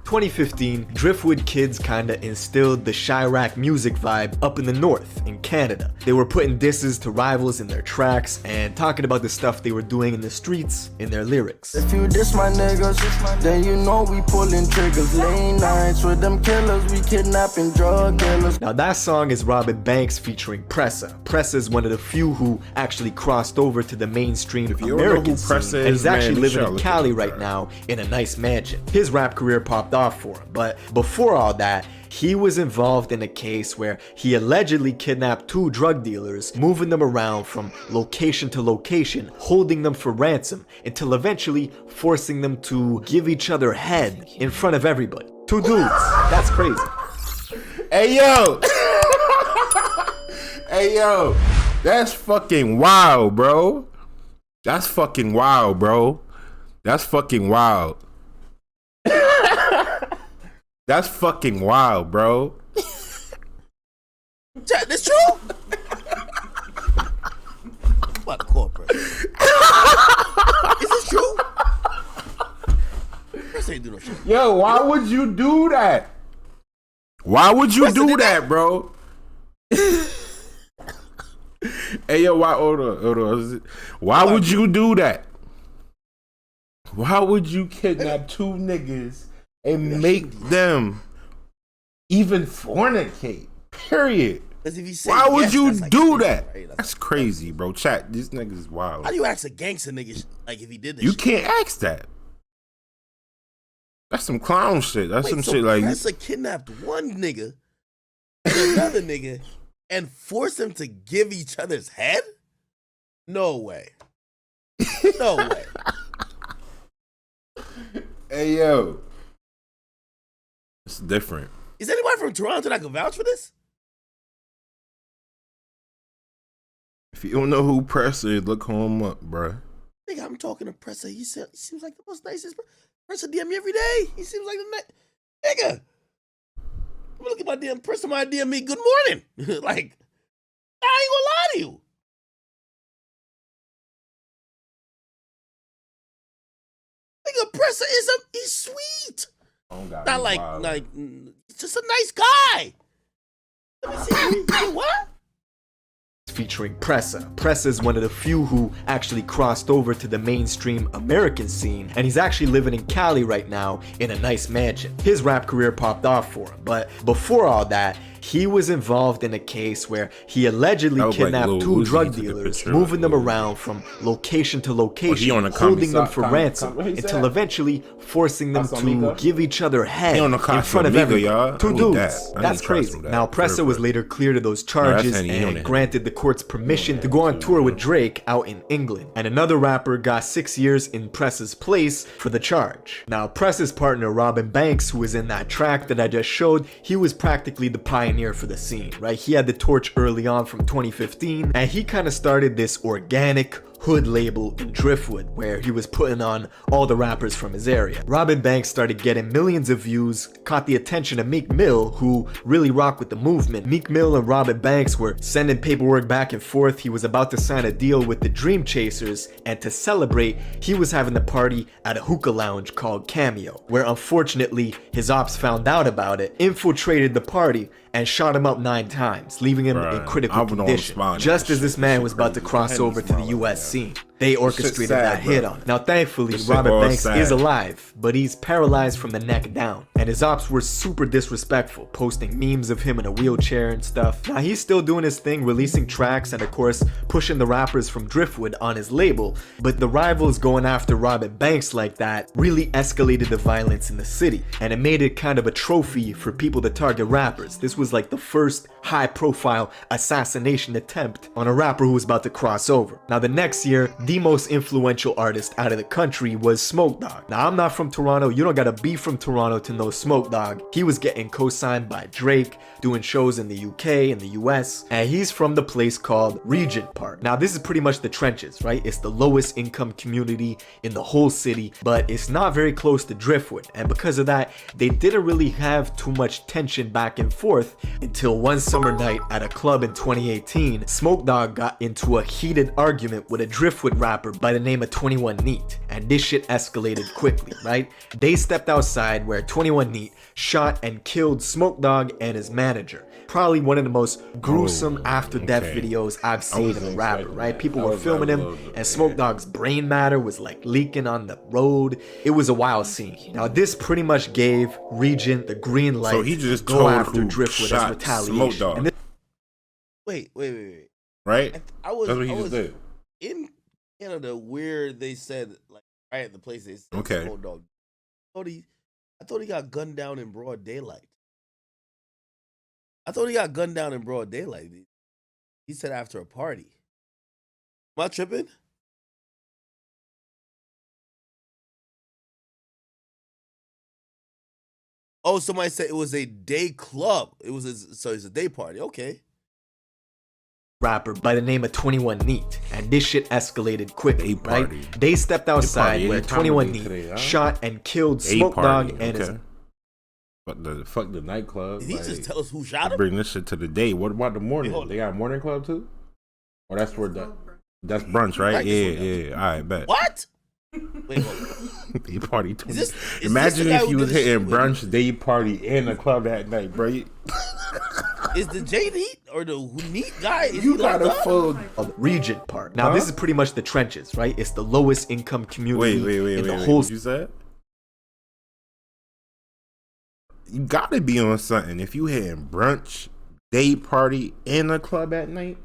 2015, Driftwood kids kinda instilled the Chirac music vibe up in the north, in Canada. They were putting disses to rivals in their tracks and talking about the stuff they were doing in the streets in their lyrics. If you diss my niggas, then you know we pulling triggers. Late nights with them killers, we kidnapping drug dealers. Now that song is Robin Banks featuring Pressa. Pressa is one of the few who actually crossed over to the mainstream American scene, and he's actually living in Cali right now in a nice mansion. His rap career popped off for him, but before all that, he was involved in a case where he allegedly kidnapped 2 drug dealers, moving them around from location to location, holding them for ransom, until eventually forcing them to give each other head in front of everybody. 2 dudes. That's crazy. Hey, yo. Hey, yo. That's fucking wild, bro. That's fucking wild, bro. That's fucking wild. That's fucking wild, bro. Chat, this true? What corporate? Is this true? Chris ain't do no shit. Yo, why would you do that? Why would you do that, bro? Hey, yo, why? Hold on. Why would you do that? Why would you kidnap 2 niggas and make them even fornicate? Period. Why would you do that? That's crazy, bro. Chat, these niggas is wild. How do you ask a gangster nigga like if he did this? You shit? can't ask that. That's some clown shit. That's some so shit like. Pressa kidnapped one nigga and another nigga and forced them to give each other's head? No way. No way. Hey, yo. It's different. Is anybody from Toronto that can vouch for this? If you don't know who Pressa is, look him up, bruh. Nigga, I'm talking to Pressa. He seems like the most nicest. Pressa DM me every day. He seems like the nigga. I'm gonna look at my DM. Pressa might DM me good morning. Like, I ain't gonna lie to you. Nigga, Pressa he's sweet. Oh, God, not like he's just a nice guy. Let me see. What? Featuring Pressa. Pressa is one of the few who actually crossed over to the mainstream American scene, and he's actually living in Cali right now in a nice mansion. His rap career popped off for him, but before all that, he was involved in a case where he allegedly kidnapped two drug dealers, moving them around from location to location, holding them for ransom until eventually forcing them to give each other head in front of everyone. Two dudes. That's crazy. Now, Pressa was later cleared of those charges and granted the court's permission to go on tour with Drake out in England. And another rapper got 6 years in Pressa's place for the charge. Now, Pressa's partner, Robin Banks, who was in that track that I just showed, he was practically the pioneer for the scene, right? He had the torch early on from 2015, and he kind of started this organic hood label in Driftwood, where he was putting on all the rappers from his area. Robin Banks started getting millions of views, caught the attention of Meek Mill, who really rocked with the movement. Meek Mill and Robin Banks were sending paperwork back and forth. He was about to sign a deal with the Dream Chasers, and to celebrate, he was having a party at a hookah lounge called Cameo, where unfortunately his ops found out about it, infiltrated the party, and shot him up 9 times, leaving him in critical condition, just as this man was about to cross over to the US scene. They orchestrated that hit on him. Now, thankfully, Robin Banks is alive, but he's paralyzed from the neck down. And his ops were super disrespectful, posting memes of him in a wheelchair and stuff. Now, he's still doing his thing, releasing tracks and, of course, pushing the rappers from Driftwood on his label. But the rivals going after Robin Banks like that really escalated the violence in the city. And it made it kind of a trophy for people to target rappers. This was like the first high-profile assassination attempt on a rapper who was about to cross over. Now, the next year, the most influential artist out of the country was Smoke Dawg. Now, I'm not from Toronto. You don't gotta be from Toronto to know Smoke Dawg. He was getting co-signed by Drake, doing shows in the UK and the US, and he's from the place called Regent Park. Now, this is pretty much the trenches, right? It's the lowest income community in the whole city, but it's not very close to Driftwood, and because of that, they didn't really have too much tension back and forth until one summer night at a club in 2018, Smoke Dawg got into a heated argument with a Driftwood rapper by the name of 21 Neat, and this shit escalated quickly, right? They stepped outside where 21 Neat shot and killed Smoke Dawg and his manager. Probably one of the most gruesome after-death videos I've seen of a rapper, right? People were filming him, and Smoke Dawg's brain matter was like leaking on the road. It was a wild scene. Now, this pretty much gave Regent the green light to go after Driftwood as retaliation. Wait. Right? I was That's what he just did. In Canada where they said, like, right at the place they said Smoke Dawg. I thought he got gunned down in broad daylight. He said after a party. Am I tripping? Oh, somebody said it was a day club. So it's a day party. Okay. Rapper by the name of 21 Neat, and this shit escalated quickly, right? They stepped outside where 21 Neat shot and killed Smoke Dawg and his... But fuck the nightclub. Did he just tell us who shot him? Bring this shit to the day. What about the morning? They got morning club too? Or that's where that's brunch, right? Yeah. All right, bet. What? Wait, day party too. Imagine if you was hitting brunch, day party, and a club at night, bro. Is the J Neat or the Neat guy? You gotta fold Regent Park. Now, this is pretty much the trenches, right? It's the lowest income community in the whole. What you said? You gotta be on something if you hitting brunch, day party, and a club at night.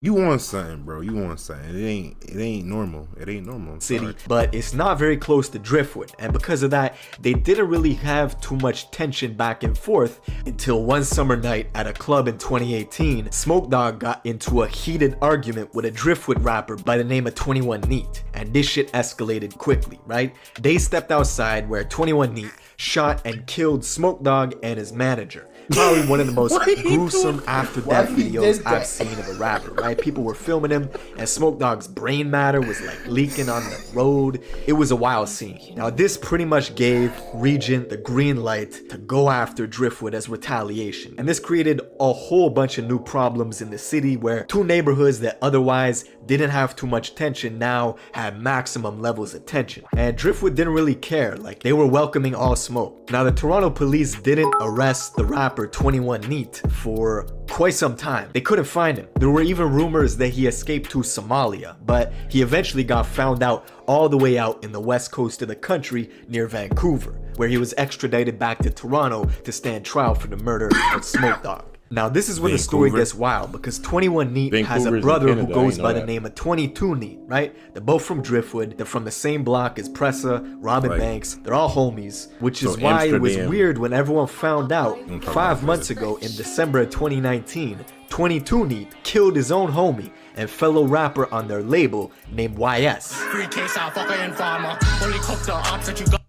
You want something, bro. You want something. It ain't normal. It ain't normal. City, but it's not very close to Driftwood, and because of that, they didn't really have too much tension back and forth until one summer night at a club in 2018, Smoke Dawg got into a heated argument with a Driftwood rapper by the name of 21 Neat, and this shit escalated quickly, right? They stepped outside where 21 Neat shot and killed Smoke Dawg and his manager. Probably one of the most gruesome after-death videos I've seen of a rapper, right? People were filming him, and Smoke Dawg's brain matter was like leaking on the road. It was a wild scene. Now, this pretty much gave Regent the green light to go after Driftwood as retaliation. And this created a whole bunch of new problems in the city where two neighborhoods that otherwise didn't have too much tension now had maximum levels of tension. And Driftwood didn't really care, like they were welcoming all smoke. Now, the Toronto police didn't arrest the rapper 21 Neat for quite some time. They couldn't find him. There were even rumors that he escaped to Somalia, but he eventually got found out all the way out in the west coast of the country near Vancouver, where he was extradited back to Toronto to stand trial for the murder of Smoke Dawg. Now this is where the story gets wild, because 21 Neat has a brother who goes by the name of 22 Neat, right? They're both from Driftwood, they're from the same block as Pressa, Robin Banks, they're all homies, which is why it was weird when everyone found out 5 months ago in December of 2019, 22 Neat killed his own homie and fellow rapper on their label named YS. Free case out, fucker and farmer. Only cook the ops that you got.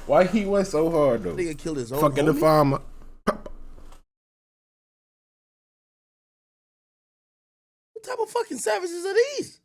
Why he went so hard though? Nigga killed his own fucking homie? the farmer. What type of fucking savages are these?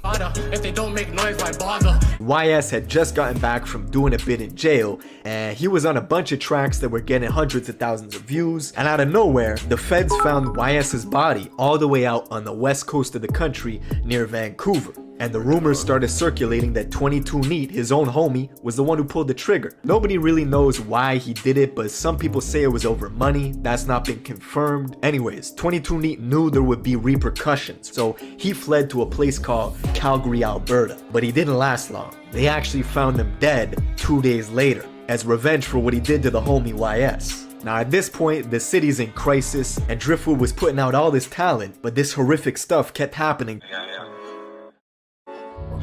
If they don't make noise, why bother? YS had just gotten back from doing a bit in jail, and he was on a bunch of tracks that were getting hundreds of thousands of views, and out of nowhere, the feds found YS's body all the way out on the west coast of the country near Vancouver. And the rumors started circulating that 22 Neat, his own homie, was the one who pulled the trigger. Nobody really knows why he did it, but some people say it was over money. That's not been confirmed. Anyways, 22 Neat knew there would be repercussions, so he fled to a place called Calgary, Alberta. But he didn't last long. They actually found him dead 2 days later, as revenge for what he did to the homie YS. Now at this point, the city's in crisis, and Driftwood was putting out all this talent, but this horrific stuff kept happening.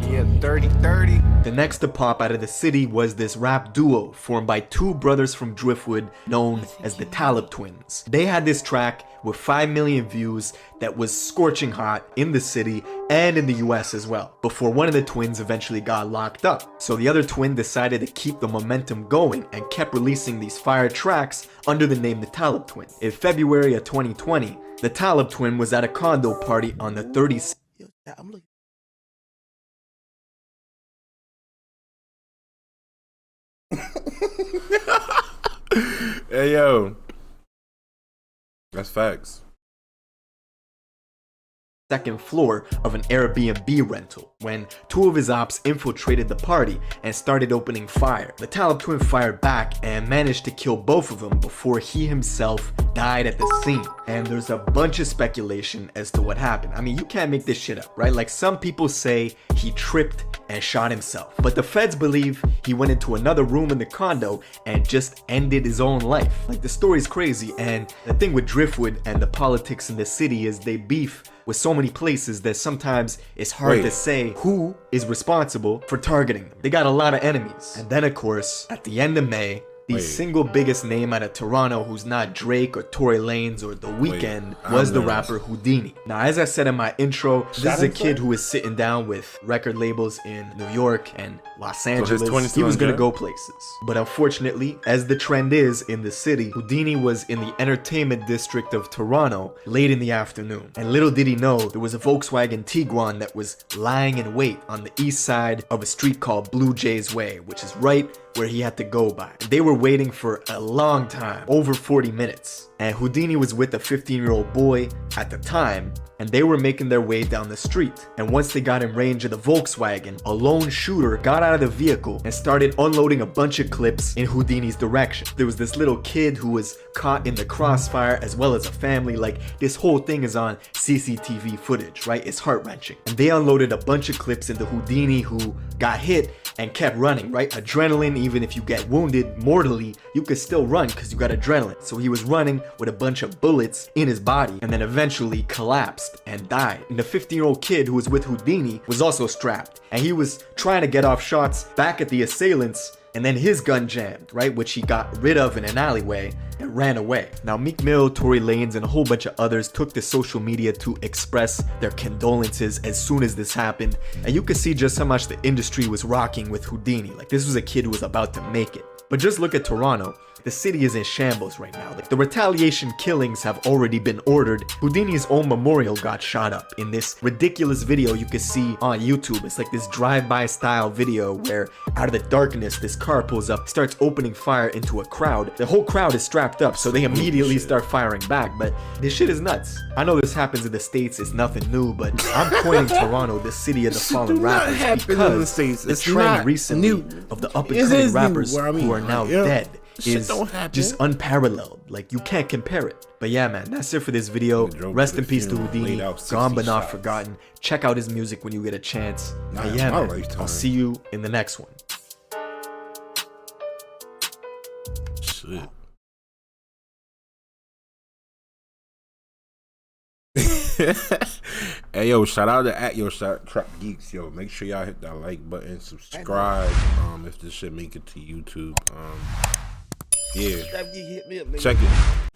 Yeah, 30-30. The next to pop out of the city was this rap duo formed by two brothers from Driftwood known as the Talib Twins. They had this track with 5 million views that was scorching hot in the city and in the US as well, before one of the twins eventually got locked up. So the other twin decided to keep the momentum going and kept releasing these fire tracks under the name the Talib Twin. In February of 2020, the Talib Twin was at a condo party on the 36th. I'm looking. Hey yo, that's facts. Second floor of an Airbnb rental when two of his ops infiltrated the party and started opening fire. The Talib Twin fired back and managed to kill both of them before he himself died at the scene. And there's a bunch of speculation as to what happened. I mean, you can't make this shit up, right? Like, some people say he tripped and shot himself, but the feds believe he went into another room in the condo and just ended his own life. Like, the story's crazy, and the thing with Driftwood and the politics in the city is they beef with so many places that sometimes it's hard to say who is responsible for targeting them. They got a lot of enemies. And then of course, at the end of May, the single biggest name out of Toronto who's not Drake or Tory Lanez or The Weeknd was the rapper Houdini. Now, as I said in my intro, this is a kid who is sitting down with record labels in New York and Los Angeles. He was gonna go places. But unfortunately, as the trend is in the city, Houdini was in the entertainment district of Toronto late in the afternoon. And little did he know, there was a Volkswagen Tiguan that was lying in wait on the east side of a street called Blue Jays Way, which is right where he had to go by. They were waiting for a long time, over 40 minutes. And Houdini was with a 15-year-old boy at the time, and they were making their way down the street. And once they got in range of the Volkswagen, a lone shooter got out of the vehicle and started unloading a bunch of clips in Houdini's direction. There was this little kid who was caught in the crossfire, as well as a family. Like, this whole thing is on CCTV footage, right? It's heart-wrenching. And they unloaded a bunch of clips into Houdini, who got hit and kept running, right? Adrenaline, even if you get wounded mortally, you could still run because you got adrenaline. So he was running with a bunch of bullets in his body and then eventually collapsed and died. And the 15-year-old kid who was with Houdini was also strapped, and he was trying to get off shots back at the assailants, and then his gun jammed, right? Which he got rid of in an alleyway and ran away. Now, Meek Mill, Tory Lanez, and a whole bunch of others took to social media to express their condolences as soon as this happened. And you could see just how much the industry was rocking with Houdini. Like, this was a kid who was about to make it. But just look at Toronto. The city is in shambles right now. Like, the retaliation killings have already been ordered. Houdini's own memorial got shot up in this ridiculous video you can see on YouTube. It's like this drive-by style video where out of the darkness, this car pulls up, starts opening fire into a crowd. The whole crowd is strapped up, so they immediately start firing back. But this shit is nuts. I know this happens in the States, it's nothing new, but I'm coining Toronto the city of the fallen rappers because the trend recently of the up-and-coming rappers who are now dead is just unparalleled. Like, you can't compare it. But yeah, man, that's it for this video. Rest in peace to Houdini. Gone but not forgotten. Check out his music when you get a chance. And yeah, man, I'll see you in the next one. Shit. Hey yo, shout out to Trap Geeks, yo. Make sure y'all hit that like button, subscribe. If this shit make it to YouTube, yeah. Trap Geek hit me up, nigga. Check it.